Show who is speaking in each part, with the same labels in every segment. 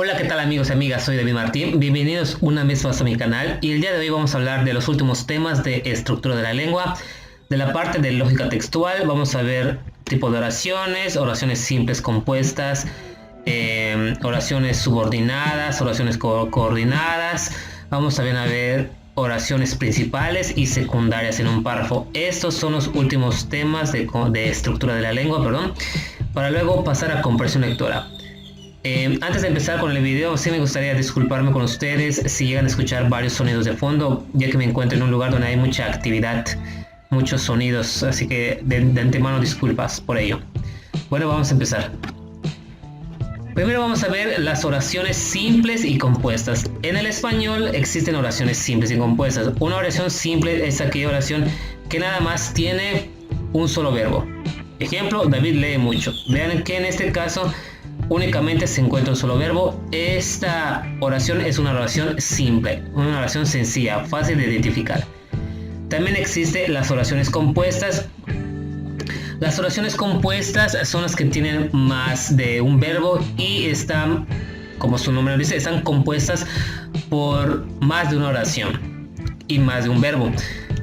Speaker 1: Hola, ¿qué tal amigos y amigas? Soy David Martín, bienvenidos una vez más a mi canal y el día de hoy vamos a hablar de los últimos temas de estructura de la lengua, de la parte de lógica textual. Vamos a ver tipo de oraciones, oraciones simples compuestas, oraciones subordinadas, oraciones coordinadas. Vamos también a ver oraciones principales y secundarias en un párrafo. Estos son los últimos temas de estructura de la lengua, para luego pasar a comprensión lectora. Antes de empezar con el video, sí me gustaría disculparme con ustedes si llegan a escuchar varios sonidos de fondo, ya que me encuentro en un lugar donde hay mucha actividad, muchos sonidos, así que de antemano disculpas por ello. Bueno, vamos a empezar. Primero vamos a ver las oraciones simples y compuestas. En el español existen oraciones simples y compuestas. Una oración simple es aquella oración que nada más tiene un solo verbo. Ejemplo, David lee mucho. Vean que en este caso únicamente se encuentra un solo verbo. Esta oración es una oración simple, una oración sencilla, fácil de identificar. También existen las oraciones compuestas. Las oraciones compuestas son las que tienen más de un verbo y están, como su nombre lo dice, están compuestas por más de una oración y más de un verbo.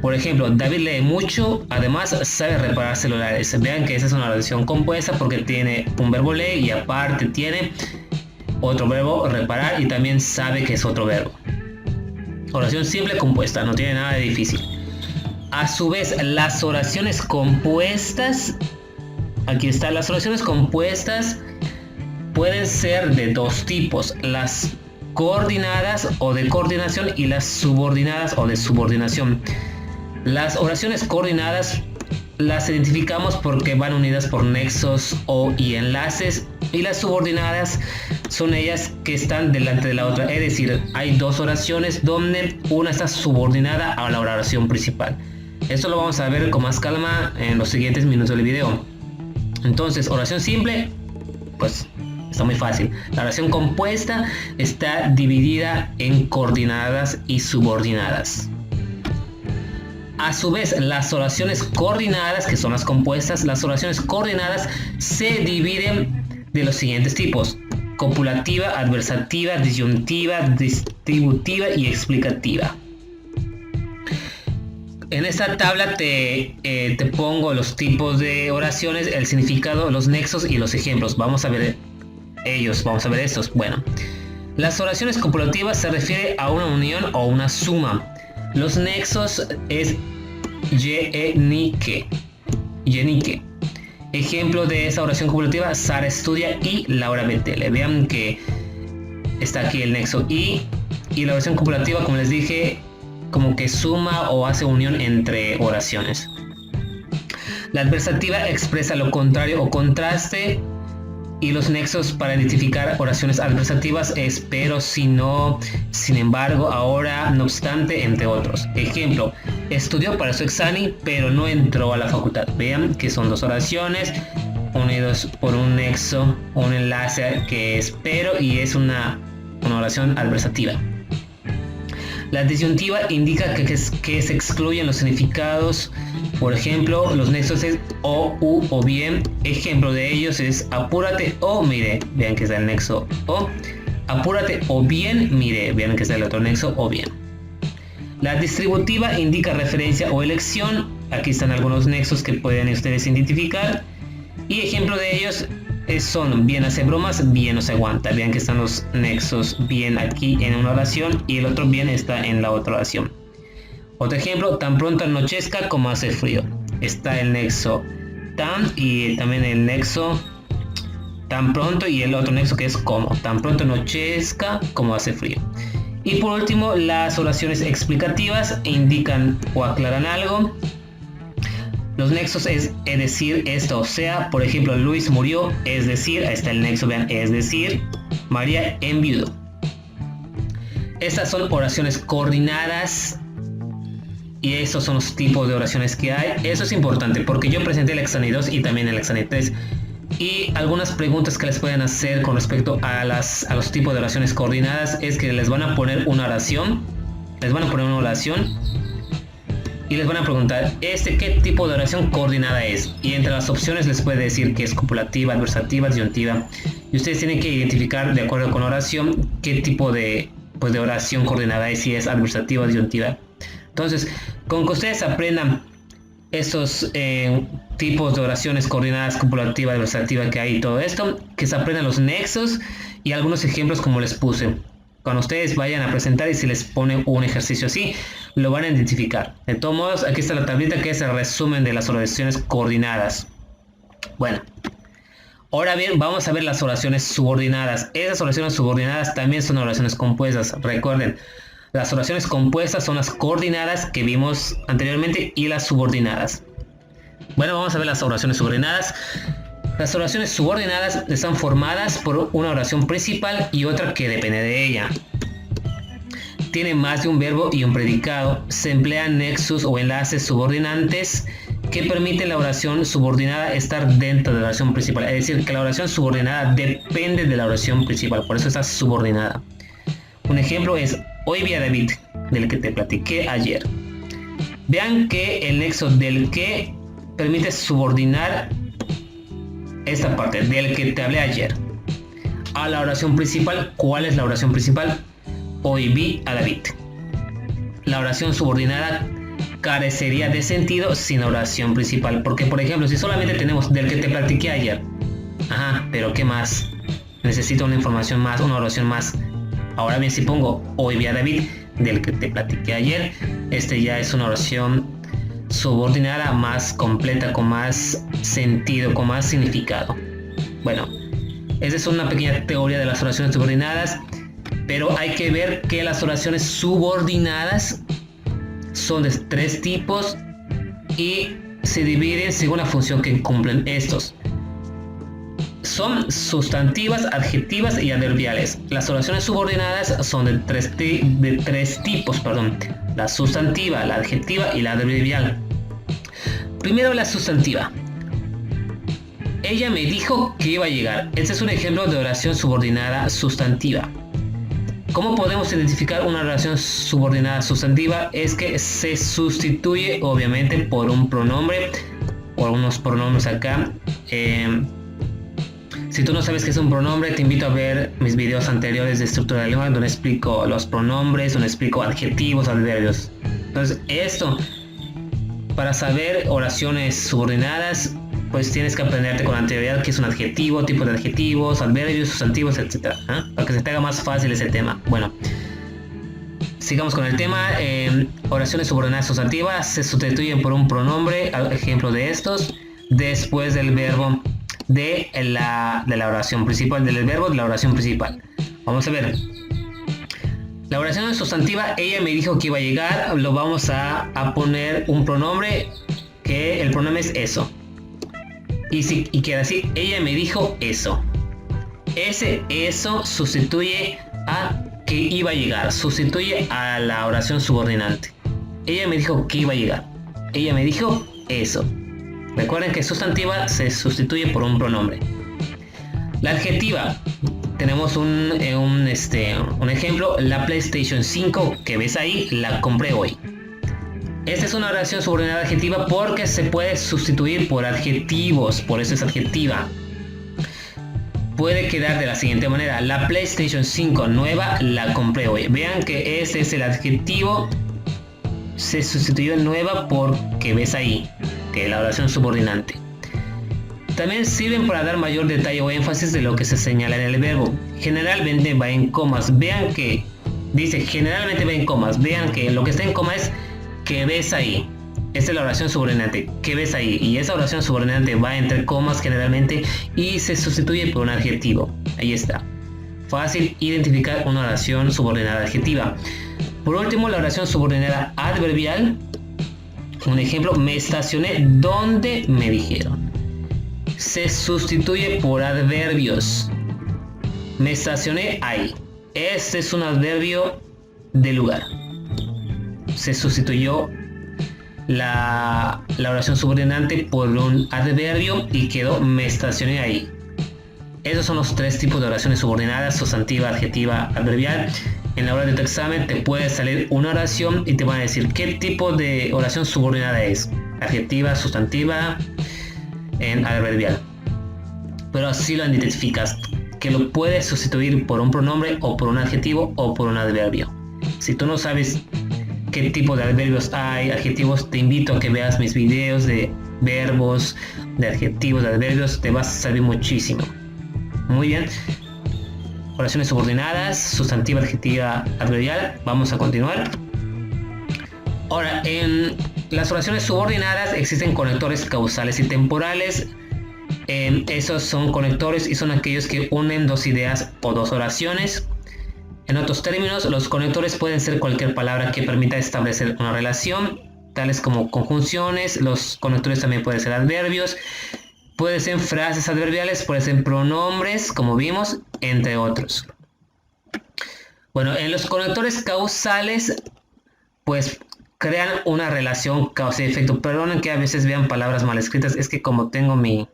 Speaker 1: Por ejemplo, David lee mucho, además sabe reparar celulares. Vean que esa es una oración compuesta porque tiene un verbo lee y aparte tiene otro verbo reparar y también sabe que es otro verbo. Oración simple compuesta, no tiene nada de difícil. A su vez, las oraciones compuestas, aquí está, las oraciones compuestas pueden ser de dos tipos: las coordinadas o de coordinación y las subordinadas o de subordinación. Las oraciones coordinadas las identificamos porque van unidas por nexos o y enlaces, y las subordinadas son ellas que están delante de la otra, es decir, hay dos oraciones donde una está subordinada a la oración principal. Esto lo vamos a ver con más calma en los siguientes minutos del video. Entonces, oración simple, pues está muy fácil. La oración compuesta está dividida en coordinadas y subordinadas. A su vez, las oraciones coordinadas, que son las compuestas, las oraciones coordinadas se dividen de los siguientes tipos: copulativa, adversativa, disyuntiva, distributiva y explicativa. En esta tabla te pongo los tipos de oraciones, el significado, los nexos y los ejemplos. Vamos a ver estos. Bueno, las oraciones copulativas se refiere a una unión o una suma. Los nexos es yenique. Ejemplo de esa oración copulativa: Sara estudia y Laura ve tele. Vean que está aquí el nexo y la oración copulativa, como les dije, como que suma o hace unión entre oraciones. La adversativa expresa lo contrario o contraste, y los nexos para identificar oraciones adversativas es pero, si no, sin embargo, ahora, no obstante, entre otros. Ejemplo: estudió para su examen pero no entró a la facultad. Vean que son dos oraciones unidos por un nexo, un enlace que es pero, y es una oración adversativa. La disyuntiva indica que se excluyen los significados. Por ejemplo, los nexos es o, u o bien. Ejemplo de ellos es apúrate o mire. Vean que está el nexo o. Apúrate o bien mire. Vean que está el otro nexo o bien. La distributiva indica referencia o elección. Aquí están algunos nexos que pueden ustedes identificar. Y ejemplo de ellos son bien hace bromas, bien no se aguanta. Vean que están los nexos bien aquí en una oración y el otro bien está en la otra oración. Otro ejemplo: tan pronto anochezca como hace frío. Está el nexo tan y también el nexo tan pronto y el otro nexo que es como. Tan pronto anochezca como hace frío. Y por último, las oraciones explicativas indican o aclaran algo. Los nexos es decir, esto, o sea, por ejemplo, Luis murió, es decir, ahí está el nexo, vean, es decir, María enviudó. Estas son oraciones coordinadas y estos son los tipos de oraciones que hay. Eso es importante porque yo presenté el examen 2 y también el examen 3. Y algunas preguntas que les pueden hacer con respecto a los tipos de oraciones coordinadas es que les van a poner una oración, y les van a preguntar qué tipo de oración coordinada es, y entre las opciones les puede decir que es copulativa, adversativa, disyuntiva y ustedes tienen que identificar de acuerdo con la oración qué tipo de oración coordinada es, si es adversativa o disyuntiva. Entonces, con que ustedes aprendan estos tipos de oraciones coordinadas, copulativa, adversativa que hay y todo esto, que se aprendan los nexos y algunos ejemplos como les puse. Cuando ustedes vayan a presentar y se les pone un ejercicio así, lo van a identificar. De todos modos, aquí está la tablita que es el resumen de las oraciones coordinadas. Bueno, ahora bien, vamos a ver las oraciones subordinadas. Esas oraciones subordinadas también son oraciones compuestas. Recuerden, las oraciones compuestas son las coordinadas que vimos anteriormente y las subordinadas. Bueno, vamos a ver las oraciones subordinadas. Las oraciones subordinadas están formadas por una oración principal y otra que depende de ella. Tienen más de un verbo y un predicado. Se emplean nexos o enlaces subordinantes que permiten a la oración subordinada estar dentro de la oración principal. Es decir, que la oración subordinada depende de la oración principal, por eso está subordinada. Un ejemplo es: hoy vi a David, del que te platiqué ayer. Vean que el nexo del que permite subordinar esta parte, del que te hablé ayer, a la oración principal. ¿Cuál es la oración principal? Hoy vi a David. La oración subordinada carecería de sentido sin la oración principal, porque por ejemplo, si solamente tenemos del que te platiqué ayer, pero ¿qué más? Necesito una información más, una oración más. Ahora bien, si pongo hoy vi a David, del que te platiqué ayer, ya es una oración subordinada más completa, con más sentido, con más significado. Bueno, esa es una pequeña teoría de las oraciones subordinadas, pero hay que ver que las oraciones subordinadas son de 3 tipos y se dividen según la función que cumplen estos. Son sustantivas, adjetivas y adverbiales. Las oraciones subordinadas son de tres tipos, la sustantiva, la adjetiva y la adverbial. Primero, la sustantiva. Ella me dijo que iba a llegar. Este es un ejemplo de oración subordinada sustantiva. ¿Cómo podemos identificar una oración subordinada sustantiva? Es que se sustituye obviamente por un pronombre, por unos pronombres acá. Si tú no sabes qué es un pronombre, te invito a ver mis videos anteriores de estructura de la lengua, donde explico los pronombres, donde explico adjetivos, adverbios. Entonces, para saber oraciones subordinadas, pues tienes que aprenderte con anterioridad qué es un adjetivo, tipos de adjetivos, adverbios, sustantivos, etc. Para que se te haga más fácil ese tema. Bueno, sigamos con el tema. Oraciones subordinadas sustantivas se sustituyen por un pronombre, ejemplo de estos, después del verbo de la oración principal, del verbo de la oración principal. Vamos a ver. La oración sustantiva, ella me dijo que iba a llegar, lo vamos a poner un pronombre, que el pronombre es eso. Y queda así: ella me dijo eso. Eso sustituye a que iba a llegar, sustituye a la oración subordinante. Ella me dijo que iba a llegar. Ella me dijo eso. Recuerden que sustantiva se sustituye por un pronombre. La adjetiva, tenemos un ejemplo: la PlayStation 5 que ves ahí, la compré hoy. Esta es una oración subordinada adjetiva porque se puede sustituir por adjetivos, por eso es adjetiva. Puede quedar de la siguiente manera: la PlayStation 5 nueva la compré hoy. Vean que ese es el adjetivo, se sustituyó en nueva porque ves ahí, que es la oración subordinante. También sirven para dar mayor detalle o énfasis de lo que se señala en el verbo. Generalmente va en comas. Vean que dice generalmente va en comas. Vean que lo que está en coma es que ves ahí. Esta es la oración subordinante, que ves ahí. Y esa oración subordinante va entre comas generalmente y se sustituye por un adjetivo. Ahí está. Fácil identificar una oración subordinada adjetiva. Por último, la oración subordinada adverbial. Un ejemplo: me estacioné donde me dijeron. Se sustituye por adverbios. Me estacioné ahí. Este es un adverbio de lugar. Se sustituyó la oración subordinante por un adverbio y quedó me estacioné ahí. Esos son los 3 tipos de oraciones subordinadas: sustantiva, adjetiva, adverbial. En la hora de tu examen te puede salir una oración y te van a decir qué tipo de oración subordinada es: adjetiva, sustantiva, adverbial. Pero así lo identificas, que lo puedes sustituir por un pronombre o por un adjetivo o por un adverbio. Si tú no sabes qué tipo de adverbios hay, adjetivos, te invito a que veas mis videos de verbos, de adjetivos, de adverbios, te vas a servir muchísimo. Muy bien. Oraciones subordinadas, sustantiva, adjetiva, adverbial. Vamos a continuar. Ahora, en las oraciones subordinadas existen conectores causales y temporales. Esos son conectores y son aquellos que unen dos ideas o dos oraciones. En otros términos, los conectores pueden ser cualquier palabra que permita establecer una relación, tales como conjunciones. Los conectores también pueden ser adverbios, pueden ser frases adverbiales, pueden ser pronombres, como vimos, entre otros. Bueno, en los conectores causales, pues crean una relación causa y efecto. Perdonen que a veces vean palabras mal escritas, es que como tengo mi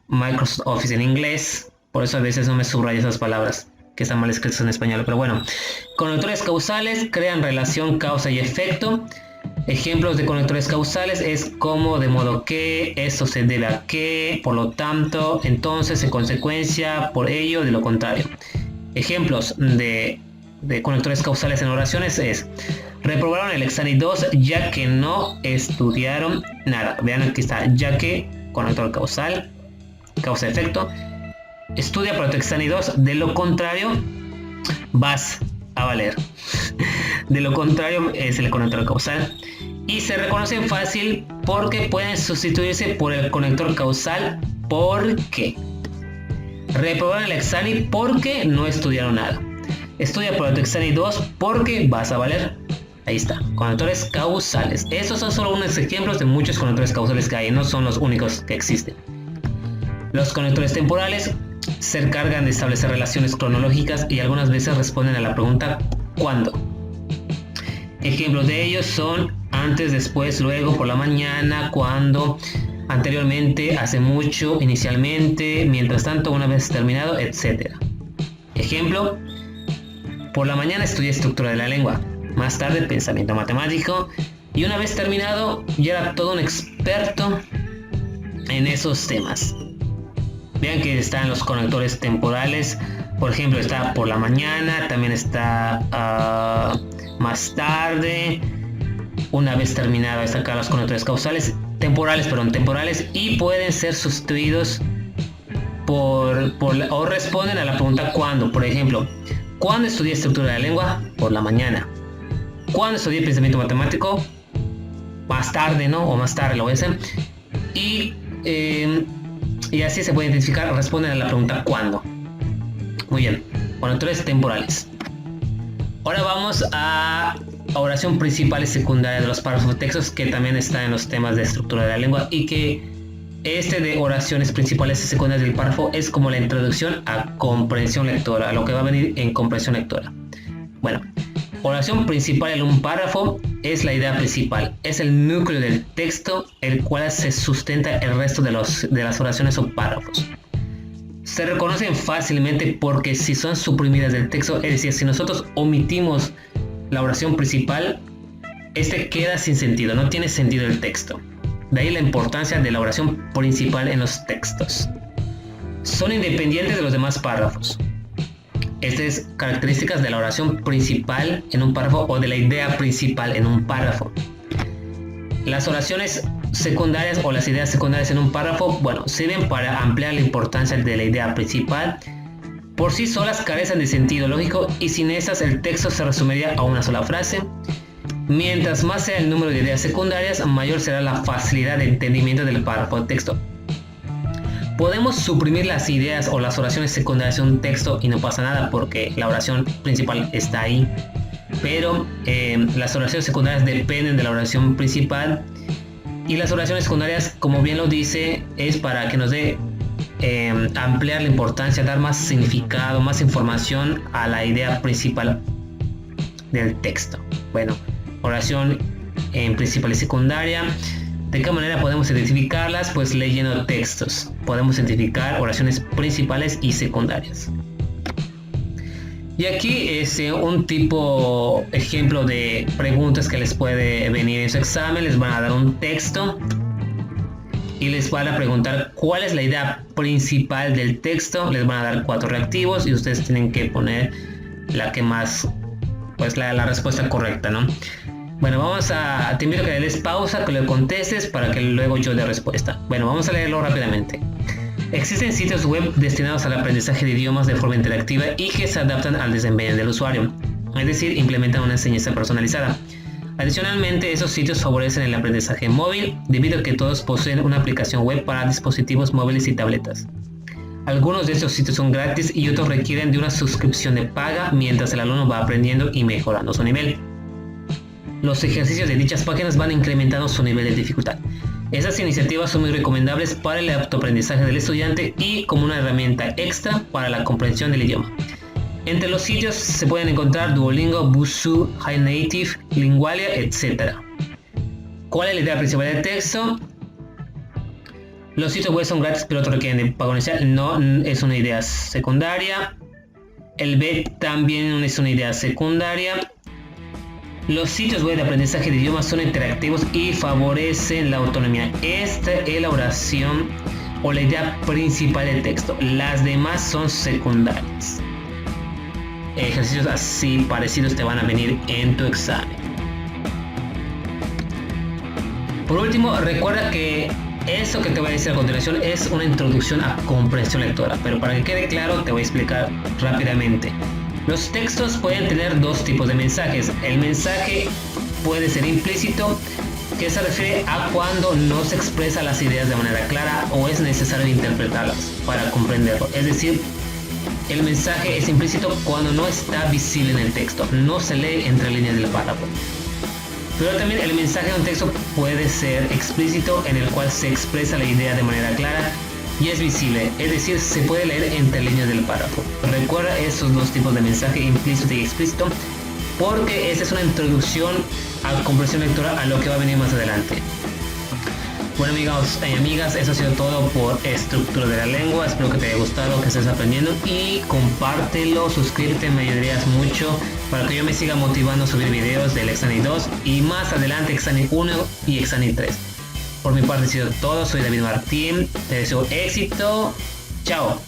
Speaker 1: Microsoft Office en inglés, por eso a veces no me subrayo esas palabras que están mal escritas en español. Pero bueno, conectores causales crean relación causa y efecto. Ejemplos de conectores causales es como, de modo que, esto se debe a que, por lo tanto, entonces, en consecuencia, por ello, de lo contrario. Ejemplos de conectores causales en oraciones es: reprobaron el examen 2 ya que no estudiaron nada. Vean, aquí está, ya que, conector causal, causa-efecto. Estudia para tu examen 2, de lo contrario vas a valer. De lo contrario es el conector causal. Y se reconocen fácil porque pueden sustituirse por el conector causal porque. Reprobaron el examen porque no estudiaron nada. Estudia para tu examen 2 porque vas a valer. Ahí está, conectores causales. Estos son solo unos ejemplos de muchos conectores causales que hay, no son los únicos que existen. Los conectores temporales se encargan de establecer relaciones cronológicas y algunas veces responden a la pregunta ¿cuándo? Ejemplos de ellos son antes, después, luego, por la mañana, cuando, anteriormente, hace mucho, inicialmente, mientras tanto, una vez terminado, etc. Ejemplo: por la mañana estudié estructura de la lengua, más tarde pensamiento matemático, y una vez terminado ya era todo un experto en esos temas. Vean que están los conectores temporales, por ejemplo está por la mañana, también está más tarde, una vez terminado. Está acá los conectores causales, temporales, y pueden ser sustituidos o responden a la pregunta ¿cuándo? Por ejemplo, ¿cuándo estudié estructura de la lengua? Por la mañana. ¿Cuándo estudié pensamiento matemático? Más tarde, ¿no? O más tarde lo voy a hacer. Y así se puede identificar, responden a la pregunta ¿cuándo? Muy bien, conectores temporales. Ahora vamos a oración principal y secundaria de los párrafos de textos, que también está en los temas de estructura de la lengua, y que de oraciones principales y secundarias del párrafo es como la introducción a comprensión lectora, a lo que va a venir en comprensión lectora. Bueno, oración principal en un párrafo es la idea principal, es el núcleo del texto, el cual se sustenta el resto de las oraciones o párrafos. Se reconocen fácilmente porque si son suprimidas del texto, es decir, si nosotros omitimos la oración principal, queda sin sentido, no tiene sentido el texto. De ahí la importancia de la oración principal en los textos. Son independientes de los demás párrafos. Estas es características de la oración principal en un párrafo o de la idea principal en un párrafo. Las oraciones secundarias o las ideas secundarias en un párrafo, sirven para ampliar la importancia de la idea principal. Por sí solas carecen de sentido lógico y sin esas el texto se resumiría a una sola frase. Mientras más sea el número de ideas secundarias, mayor será la facilidad de entendimiento del párrafo de texto. Podemos suprimir las ideas o las oraciones secundarias en un texto y no pasa nada porque la oración principal está ahí. Pero las oraciones secundarias dependen de la oración principal, y las oraciones secundarias, como bien lo dice, es para que nos dé ampliar la importancia, dar más significado, más información a la idea principal del texto. Bueno, oración principal y secundaria. ¿De qué manera podemos identificarlas? Pues leyendo textos. Podemos identificar oraciones principales y secundarias. Y aquí es un tipo ejemplo de preguntas que les puede venir en su examen. Les van a dar un texto y les van a preguntar cuál es la idea principal del texto. Les van a dar 4 reactivos y ustedes tienen que poner la que más, pues la respuesta correcta, ¿no? Bueno, te invito a que le des pausa, que lo contestes para que luego yo dé respuesta. Bueno, vamos a leerlo rápidamente. Existen sitios web destinados al aprendizaje de idiomas de forma interactiva y que se adaptan al desempeño del usuario, es decir, implementan una enseñanza personalizada. Adicionalmente, esos sitios favorecen el aprendizaje móvil debido a que todos poseen una aplicación web para dispositivos móviles y tabletas. Algunos de estos sitios son gratis y otros requieren de una suscripción de paga mientras el alumno va aprendiendo y mejorando su nivel. Los ejercicios de dichas páginas van incrementando su nivel de dificultad. Esas iniciativas son muy recomendables para el autoaprendizaje del estudiante y como una herramienta extra para la comprensión del idioma. Entre los sitios se pueden encontrar Duolingo, Busuu, High Native, Lingualia, etc. ¿Cuál es la idea principal del texto? Los sitios web son gratis, pero otros requieren de pago inicial. No es una idea secundaria. El B también es una idea secundaria. Los sitios web de aprendizaje de idiomas son interactivos y favorecen la autonomía. Esta es la oración o la idea principal del texto. Las demás son secundarias. Ejercicios así parecidos te van a venir en tu examen. Por último, recuerda que esto que te voy a decir a continuación es una introducción a comprensión lectora, pero para que quede claro te voy a explicar rápidamente. Los textos pueden tener 2 tipos de mensajes. El mensaje puede ser implícito, que se refiere a cuando no se expresan las ideas de manera clara o es necesario interpretarlas para comprenderlo. Es decir, el mensaje es implícito cuando no está visible en el texto, no se lee entre líneas del párrafo. Pero también el mensaje de un texto puede ser explícito, en el cual se expresa la idea de manera clara y es visible, es decir, se puede leer entre líneas del párrafo. Recuerda esos 2 tipos de mensaje, implícito y explícito, porque esta es una introducción a comprensión lectora a lo que va a venir más adelante. Bueno amigos y amigas, eso ha sido todo por Estructura de la Lengua. Espero que te haya gustado, que estés aprendiendo y compártelo, suscríbete, me ayudarías mucho para que yo me siga motivando a subir videos del Exani 2 y más adelante Exani 1 y Exani 3. Por mi parte ha sido todo, soy David Martín, te deseo éxito, chao.